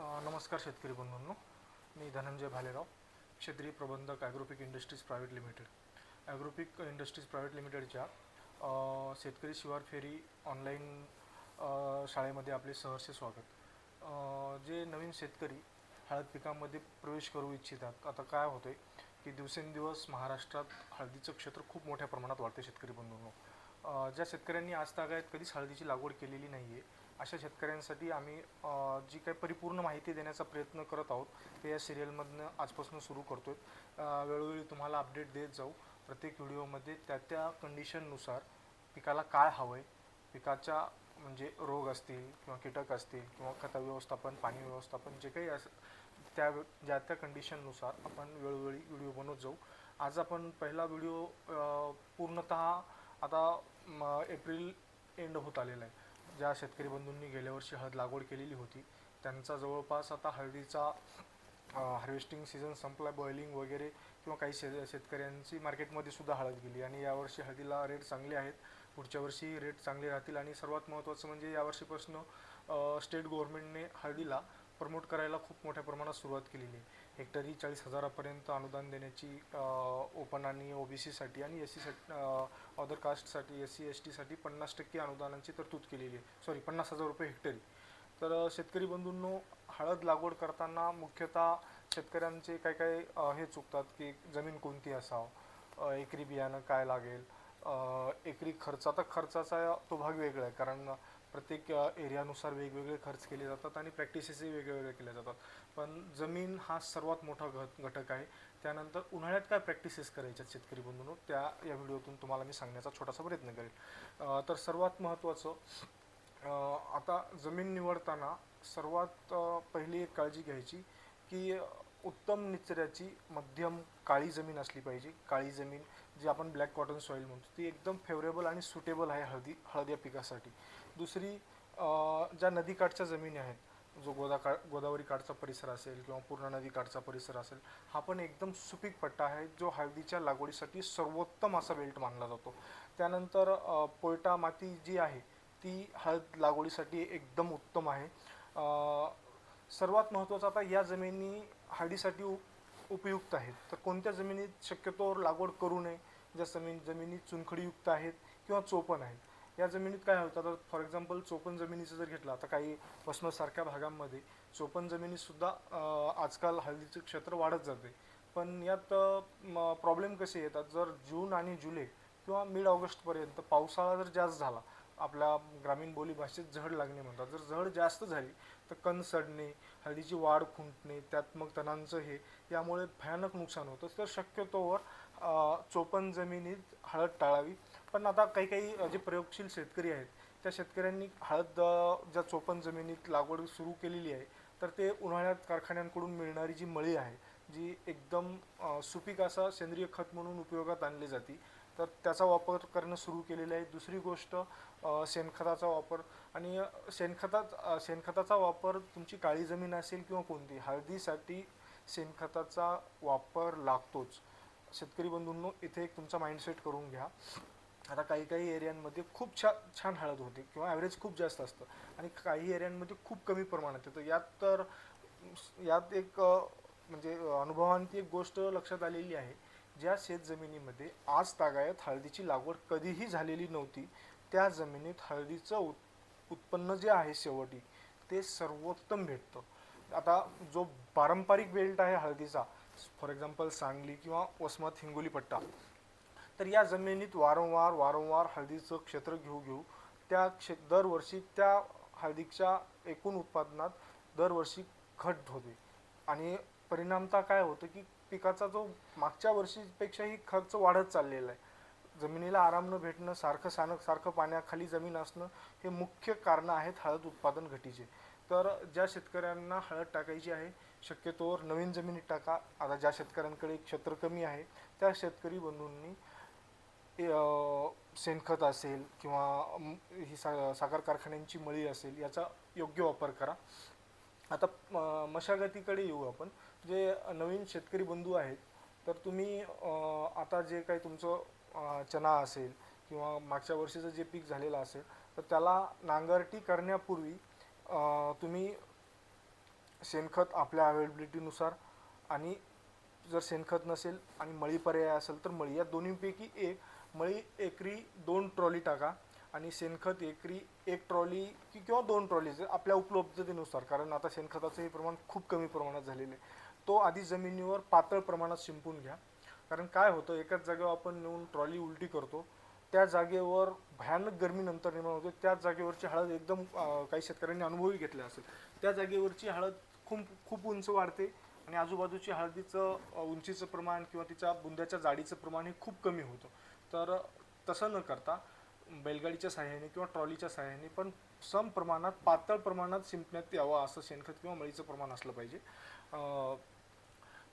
नमस्कार शेतकरी बंधूंनो, मी धनंजय भालेराव, क्षेत्रीय प्रबंधक Agropic Industries Private Limited. Agropic Industries Private लिमिटेडच्या शेतकरी शिवार फेरी ऑनलाईन शाळेमध्ये आपले सहर्ष स्वागत. जे नवीन शेतकरी हळद पिकामध्ये प्रवेश करू इच्छितात, आता काय होतं आहे की दिवसेंदिवस महाराष्ट्रात हळदीचं क्षेत्र खूप मोठ्या प्रमाणात वाढते. शेतकरी बंधूंनो, ज्या शेतकऱ्यांनी आजतागायत कधीच हळदीची लागवड केलेली नाही आहे, अशा शेतकऱ्यांसाठी आम्ही जी काही परिपूर्ण माहिती देण्याचा प्रयत्न करत आहोत ते या सिरियलमधनं आजपासून सुरू करतो आहे. वेळोवेळी तुम्हाला अपडेट देत जाऊ. प्रत्येक व्हिडिओमध्ये त्या कंडिशननुसार पिकाला काय हवं आहे, पिकाच्या म्हणजे रोग असतील किंवा कीटक असतील किंवा खत व्यवस्थापन, पाणी व्यवस्थापन, जे काही त्या कंडिशननुसार आपण वेळोवेळी व्हिडिओ बनवत जाऊ. आज आपण पहिला व्हिडिओ पूर्णतः आता एप्रिल एंड होत आलेला आहे. ज्या शेतकरी बंधूंनी गेल्या वर्षी हळद लागवड केलेली होती त्यांचा जवळपास आता हळदीचा हार्वेस्टिंग सीझन संपला, बॉइलिंग वगैरे, किंवा काही शेतकऱ्यांची मार्केटमध्ये सुद्धा हळद गेली आणि यावर्षी हळदीला रेट चांगले आहेत. पुढच्या वर्षी रेट चांगले राहतील आणि सर्वात महत्त्वाचं म्हणजे यावर्षीपासून स्टेट गव्हर्नमेंटने हळदीला प्रमोट करायला खूप मोठ्या प्रमाणात सुरुवात केलेली आहे. हेक्टरी 40,000पर्यंत अनुदान देण्याची ओपन आणि OBCसाठी आणि SC अदर कास्टसाठी SC ST साठी 50% अनुदानांची तरतूद केलेली आहे. 50,000 रुपये हेक्टरी. तर शेतकरी बंधूंनो, हळद लागवड करताना मुख्यतः शेतकऱ्यांचे काय हे चुकतात की जमीन कोणती असावं, एकरी बियाणं काय लागेल, एकरी खर्च. आता खर्चाचा तो भाग वेगळा आहे, कारण प्रत्येक एरियानुसार वेगवेगळे खर्च केले जातात आणि प्रॅक्टिसेसही वेगवेगळे केल्या जातात. पण जमीन हा सर्वात मोठा घटक आहे. त्यानंतर उन्हाळ्यात काय प्रॅक्टिसेस करायच्यात शेतकरी बंधूंनो, या व्हिडिओतून तुम्हाला मी सांगण्याचा छोटासा प्रयत्न करेल. तर सर्वात महत्त्वाचं, आता जमीन निवडताना सर्वात पहिली एक काळजी घ्यायची की उत्तम निचऱ्याची मध्यम काळी जमीन असली पाहिजे. काळी जमीन, जी आपण ब्लॅक कॉटन सॉईल म्हणतो, ती एकदम फेवरेबल आणि सुटेबल आहे हळद या पिकासाठी. दुसरी, ज्या नदीकाठच्या जमिनी आहेत, जो गोदावरी काठचा परिसर असेल किंवा पूर्णा नदी काठचा परिसर असेल, हा पण एकदम सुपीक पट्टा आहे जो हळदीच्या लागवडीसाठी सर्वोत्तम असा बेल्ट मानला जातो. त्यानंतर पोयटा माती जी आहे ती हळद लागवडीसाठी एकदम उत्तम आहे. सर्वात महत्त्वाचं, आता या जमिनी हळदीसाठी उपयुक्त आहेत. तर कोणत्या जमिनीत शक्यतोवर लागवड करू नये? ज्या जमिनी चुनखडीयुक्त आहेत किंवा चोपण आहेत. या जमिनीत काय होतं, तर फॉर एक्झाम्पल चोपण जमिनीचं जर घेतलं, आता काही वसमतसारख्या भागांमध्ये चोपण जमिनीतसुद्धा आजकाल हळदीचं क्षेत्र वाढत जाते. पण यात प्रॉब्लेम कसे येतात, जर जून आणि जुलै किंवा मिड ऑगस्टपर्यंत पावसाळा जर जास्त झाला, आपल्या ग्रामीण बोली भाषेत झड लागणे म्हणतात, जर झड जास्त झाली तर कण सडणे, हळदीची वाढ खुंटणे, त्यात मग तणांचं यामुळे भयानक नुकसान होतं. तर शक्यतोवर चोपण जमिनीत हळद टाळावी. पण आता काही जे प्रयोगशील शेतकरी आहेत त्या शेतकऱ्यांनी हळद ज्या चोपण जमिनीत लागवड सुरू केलेली आहे, तर ते उन्हाळ्यात कारखान्यांकडून मिळणारी जी मळी आहे, जी एकदम सुपीक असा सेंद्रिय खत म्हणून उपयोगात आणली जाते, तर त्याचा वापर करणं सुरू केलेलं आहे. दुसरी गोष्ट, शेणखताचा वापर. आणि शेणखताचा वापर तुमची काळी जमीन असेल किंवा कोणती, हळदीसाठी शेणखताचा वापर लागतोच. शेतकरी बंधूंनो, इथे एक तुमचा माइंडसेट करून घ्या. आता काही एरियांमध्ये खूप छान हळद होते किंवा ॲव्हरेज खूप जास्त असतं आणि काही एरियांमध्ये खूप कमी प्रमाणात येतं. यात एक म्हणजे अनुभवांती एक गोष्ट लक्षात आलेली आहे, ज्या शेतजमिनीमध्ये आज तागायत हळदीची लागवड कधीही झालेली नव्हती, त्या जमिनीत हळदीचं उत्पन्न जे आहे शेवटी ते सर्वोत्तम भेटतं. आता जो पारंपरिक बेल्ट आहे हळदीचा, फॉर एक्झाम्पल सांगली किंवा वसमत हिंगोली पट्टा, तर या जमिनीत वारंवार हळदीचं क्षेत्र घेऊ दरवर्षी त्या हळदीच्या एकूण उत्पादनात दरवर्षी घट होते. आणि परिणामतः काय होतं की पिकाचा जो मागच्या वर्षीपेक्षाही खर्च वाढत चाललेला आहे. जमिनीला आराम न भेटणं, सारखं पाण्याखाली जमीन असणं, हे मुख्य कारणं आहेत हळद उत्पादन घटीचे. तर ज्या शेतकऱ्यांना हळद टाकायची आहे, शक्यतोवर नवीन जमिनीत टाका. आता ज्या शेतकऱ्यांकडे क्षेत्र कमी आहे त्या शेतकरी बंधूंनी शेणखत असेल किंवा ही साखर कारखान्यांची मळी असेल, याचा योग्य वापर करा. आता मशागतीकडे येऊ आपण. जे नवीन शेतकरी बंधू आहेत, तर तुम्ही आता जे काही तुमचं चना असेल किंवा मागच्या वर्षीचं जे पीक झालेलं असेल, तर त्याला नांगरटी करण्यापूर्वी तुम्ही शेणखत आपल्या अवेलेबिलिटीनुसार, आणि जर शेणखत नसेल आणि मळी पर्याय असेल तर मळी, या दोन्हीपैकी एक. मळी एकरी 2 ट्रॉली टाका आणि शेणखत एकरी 1 ट्रॉली किंवा 2 ट्रॉली आपल्या उपलब्धतेनुसार, कारण आता शेणखताचंही प्रमाण खूप कमी प्रमाणात झालेलं आहे. तो आधी जमिनीवर पातळ प्रमाणात शिंपून घ्या. कारण काय होतं, एकाच जागेवर आपण नेऊन ट्रॉली उलटी करतो, त्या जागेवर भयानक गरमी नंतर निर्माण होते. त्या जागेवरची हळद एकदम काही शेतकऱ्यांनी अनुभवही घेतला असेल, त्या जागेवरची हळद खूप खूप उंच वाढते आणि आजूबाजूची हळदीचं उंचीचं प्रमाण किंवा तिच्या बुंद्याच्या जाडीचं प्रमाण हे खूप कमी होतं. तर तसं न करता बैलगाडीच्या सहाय्याने किंवा ट्रॉलीच्या सहाय्याने पण सम प्रमाणात पातळ प्रमाणात शिंपण्यात यावं असं शेणखत किंवा मळीचं प्रमाण असलं पाहिजे.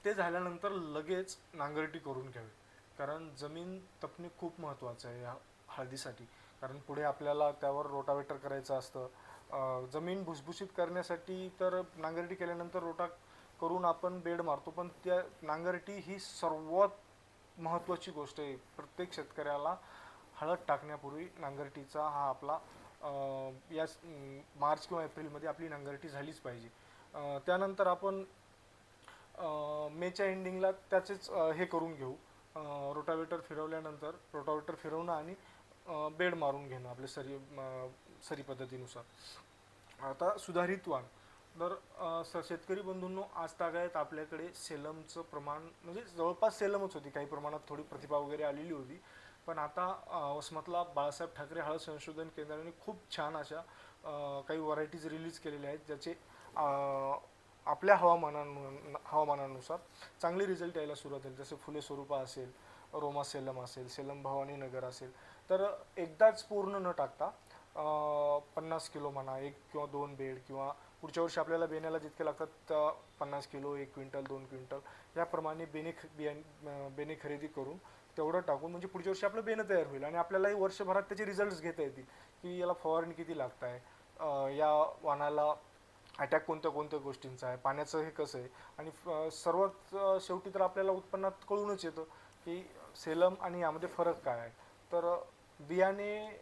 ते झाल्यानंतर लगेच नांगरटी करून घ्यावी, कारण जमीन तपणे खूप महत्त्वाचं आहे या हळदीसाठी. कारण पुढे आपल्याला त्यावर रोटावेटर करायचं असतं. जमीन भुसभुशीत करण्यासाठी तर नांगरटी केल्यानंतर रोटा करून आपण बेड मारतो, पण त्या नांगरटी ही सर्वात महत्त्वाची गोष्ट आहे. प्रत्येक शेतकऱ्याला हळद टाकण्यापूर्वी नांगरटीचा हा आपला या मार्च किंवा एप्रिलमध्ये आपली नांगरटी झालीच पाहिजे. त्यानंतर आपण मेच्या एंडिंगला त्याचेच हे करून घेऊ. रोटावेटर फिरवल्यानंतर रोटावेटर फिरवणं आणि बेड मारून घेणं आपल्या सरी पद्धतीनुसार. आता सुधारित वाण, तर शेतकरी बंधूंनो, आज तागायत आपल्याकडे सेलमचं प्रमाण म्हणजे जवळपास सेलमच होती, काही प्रमाणात थोडी प्रतिभा वगैरे आलेली होती. पण आता वसमतला बाळासाहेब ठाकरे हळद संशोधन केंद्राने खूप छान अशा काही व्हरायटीज रिलीज केलेल्या आहेत, ज्याचे आपल्या हवामानानुसार चांगले रिझल्ट यायला सुरुवात झाली. जसे फुले स्वरूपा असेल, रोमा सेलम असेल, सेलम भवानी नगर असेल. तर एकदाच पूर्ण न टाकता 50 किलो म्हणा, 1 किंवा 2 बेड, किंवा पुढच्या वर्षी आपल्याला बेण्याला जितके लागतात 50 किलो, 1 क्विंटल, 2 क्विंटल याप्रमाणे बेणे खरेदी करून तेवढं टाकून, म्हणजे पुढच्या वर्षी आपलं बेणं तयार होईल आणि आपल्यालाही वर्षभरात त्याचे रिझल्ट्स घेता येतील की याला फवारणी किती लागत आहे, या वाणाला अटॅक कोणत्या कोणत्या गोष्टींचा आहे, पाण्याचं हे कसं आहे. आणि सर्वात शेवटी तर आपल्याला उत्पन्नात कळूनच येतं की सेलम आणि यामध्ये फरक काय आहे. तर बियाणे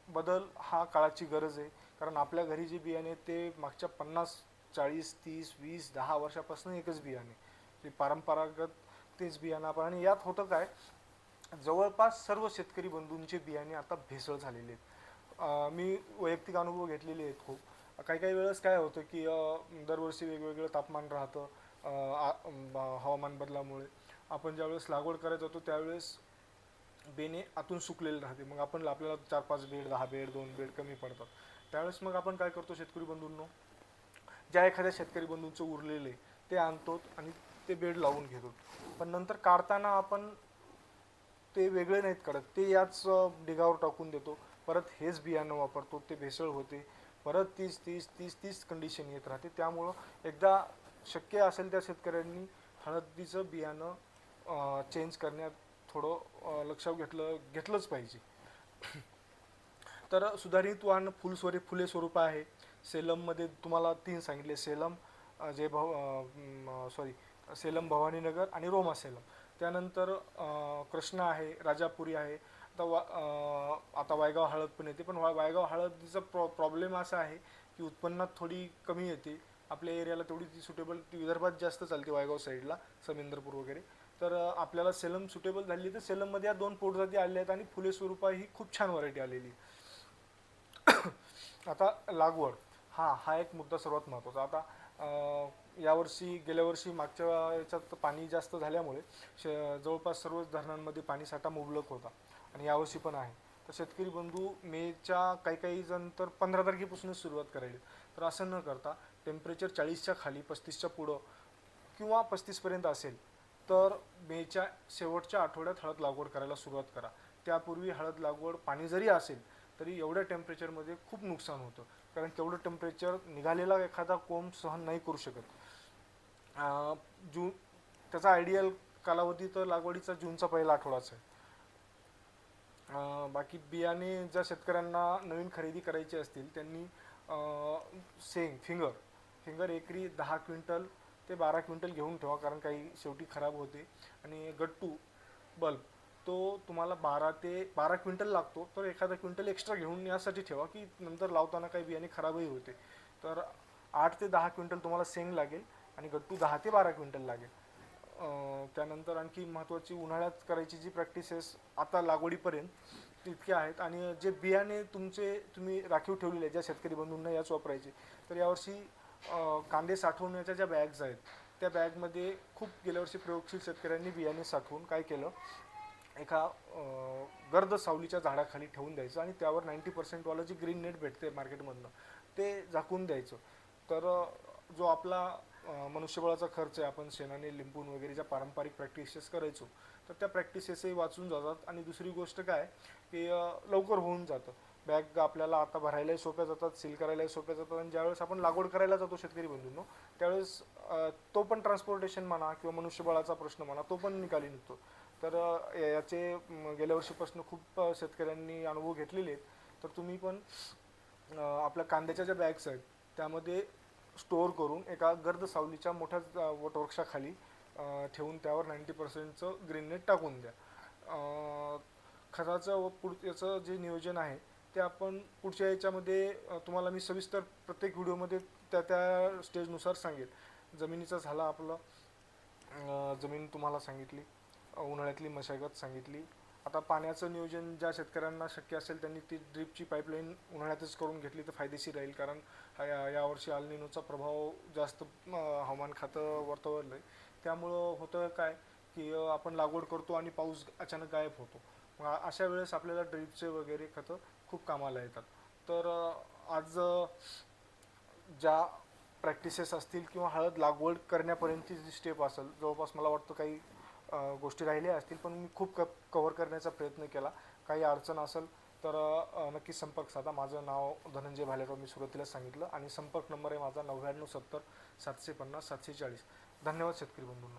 बदल हा काळाची गरज आहे, कारण आपल्या घरी जे बियाणे ते मागच्या 50, 40, 30, 20, 10 वर्षापासून एकच बियाणे, ते परंपरागत तेच बियाणं आपण. आणि यात होतं काय, जवळपास सर्व शेतकरी बंधूंचे बियाणे आता भेसळ झालेले आहेत. मी वैयक्तिक अनुभव घेतलेले आहेत खूप. काही काही वेळेस काय होतं की दरवर्षी वेगवेगळं तापमान राहतं हवामान बदलामुळे. आपण ज्यावेळेस लागवड करायला जातो त्यावेळेस बेणे आतून सुकलेले राहते, मग आपण आपल्याला 4-5 बेड, 10 बेड, 2 बेड कमी पडतात. त्यावेळेस मग आपण काय करतो, शेतकरी बंधूंनो, ज्या एखाद्या शेतकरी बंधूंचं उरलेले ते आणतो आणि ते बेड लावून घेतो. पण नंतर काढताना आपण ते वेगळे नाहीत काढत, ते याच डिगावर टाकून देतो, परत हेच बियाणं वापरतो, ते भेसळ होते, परत 30 कंडिशन येत राहते. त्यामुळं एकदा शक्य असेल त्या शेतकऱ्यांनी हळदीचं बियाणं चेंज करण्यात थोडं लक्षात घेतलंच पाहिजे. तर सुधारित वाण फुले स्वरूप आहे. सेलममध्ये तुम्हाला 3 सांगितले, सेलम सेलम भवानीनगर आणि रोमा सेलम. त्यानंतर कृष्णा आहे, राजापुरी आहे. आता वायगाव हळद पण येते, पण वायगाव हळदीचा प्रॉब्लेम असा आहे की उत्पन्नात थोडी कमी येते. आपल्या एरियाला तेवढी ती सुटेबल, ती विदर्भात जास्त चालते वायगाव साईडला, समेंद्रपूर वगैरे. तर आपल्याला सेलम सुटेबल झाली, तर सेलममध्ये या 2 पोटजाती आलेल्या आहेत आणि फुले स्वरूपा ही खूप छान व्हरायटी आलेली. आता लागवड, हा एक मुद्दा सर्वात महत्त्वाचा. आता यावर्षी गेल्या वर्षी मागच्या याच्यात पाणी जास्त झाल्यामुळे जवळपास सर्वच धरणांमध्ये पाणीसाठा मुबलक होता आणि यावर्षी पण आहे. तर शेतकरी बंधू मेच्या काही जण तर 15 तारखेपासूनच सुरुवात करायला. तर असं न करता टेम्परेचर 40च्या खाली, 35च्या पुढं किंवा 35पर्यंत असेल तर मेच्या शेवटच्या आठवड्यात हळद लागवड करायला सुरुवात करा. त्यापूर्वी हळद लागवड पाणी जरी असेल तरी एवढ्या टेम्परेचरमध्ये खूप नुकसान होतं, कारण तेवढं टेम्परेचर निघालेला एखादा कोंब सहन नाही करू शकत. जून त्याचा आयडियल कालावधी तर लागवडीचा जूनचा पहिला आठवडाच आहे. बाकी बियाणे ज्या शेतकऱ्यांना नवीन खरेदी करायची असतील त्यांनी फिंगर एकरी 10 क्विंटल ते 12 क्विंटल घेऊन ठेवा, कारण काही शेवटी खराब होते. आणि गट्टू बल्ब तो तुम्हाला 12 क्विंटल लागतो, तर एखादा क्विंटल एक्स्ट्रा घेऊन यासाठी ठेवा की नंतर लावताना काही बियाणे खराबही होते. तर 8 ते 10 क्विंटल तुम्हाला शेंग लागेल आणि गट्टू 10 ते 12 क्विंटल लागेल. त्यानंतर आणखी महत्त्वाची उन्हाळ्यात करायची जी प्रॅक्टिसेस आता लागवडीपर्यंत तितके आहेत. आणि जे बियाणे तुम्ही राखीव ठेवलेले आहेत, ज्या शेतकरी बंधूंना याच वापरायचे, तर यावर्षी कांदे साठवण्याच्या ज्या बॅग्स आहेत त्या बॅगमध्ये खूप गेल्या वर्षी प्रयोगशील शेतकऱ्यांनी बियाणे साठवून काय केलं, एका गर्द सावलीच्या झाडाखाली ठेवून द्यायचं आणि त्यावर 90% वालं जे ग्रीन नेट भेटते मार्केटमधनं ते झाकून द्यायचं. तर जो आपला मनुष्यबळाचा खर्च आहे, आपण शेणाने लिंबून वगैरे ज्या पारंपरिक प्रॅक्टिसेस करायचो, तर त्या प्रॅक्टिसेसही वाचून जातात. आणि दुसरी गोष्ट काय की लवकर होऊन जातं. बॅग आपल्याला आता भरायलाही सोप्या जातात, सील करायलाही सोप्या जातात. आणि ज्यावेळेस आपण लागवड करायला जातो शेतकरी बंधूंनो, त्यावेळेस तो पण ट्रान्सपोर्टेशन म्हणा किंवा मनुष्यबळाचा प्रश्न म्हणा, तो पण निकाली निघतो. तर याचे गेल्या वर्षीपासून खूप शेतकऱ्यांनी अनुभव घेतलेले आहेत. तर तुम्ही पण आपल्या कांद्याच्या ज्या बॅग्स आहेत त्यामध्ये स्टोअर करून एका गर्द सावलीच्या मोठ्या वटवृक्षाखाली ठेवून त्यावर 90%चं ग्रीन नेट टाकून द्या. खताचं व याचं जे नियोजन आहे ते आपण पुढच्या याच्यामध्ये तुम्हाला मी सविस्तर प्रत्येक व्हिडिओमध्ये त्या स्टेजनुसार सांगेल. जमिनीचं झालं आपलं, जमीन तुम्हाला सांगितली, उन्हाळ्यातली मशागत सांगितली. आता पाण्याचं नियोजन ज्या शेतकऱ्यांना शक्य असेल त्यांनी ती ड्रीपची पाईपलाईन उन्हाळ्यातच करून घेतली तर फायदेशीर राहील. कारण यावर्षी अल निनोचा प्रभाव जास्त हवामान खातं वर्तवलं आहे. त्यामुळं होतं काय की आपण लागवड करतो आणि पाऊस अचानक गायब होतो. मग अशा वेळेस आपल्याला ड्रीपचे वगैरे खतं खूप कामाला येतात. तर आज ज्या प्रॅक्टिसेस असतील किंवा हळद लागवड करण्यापर्यंतची जी स्टेप असेल, जवळपास मला वाटतं काही गोष्टी राहिल्या असतील, पण मी खूप कव्हर करण्याचा प्रयत्न केला. काही अडचण असेल तर नक्की संपर्क साधा. माझं नाव धनंजय भालेराव, मी सुरुवातीलाच सांगितलं. आणि संपर्क नंबर आहे माझा 9970 750 740. धन्यवाद शेतकरी बंधूंनो.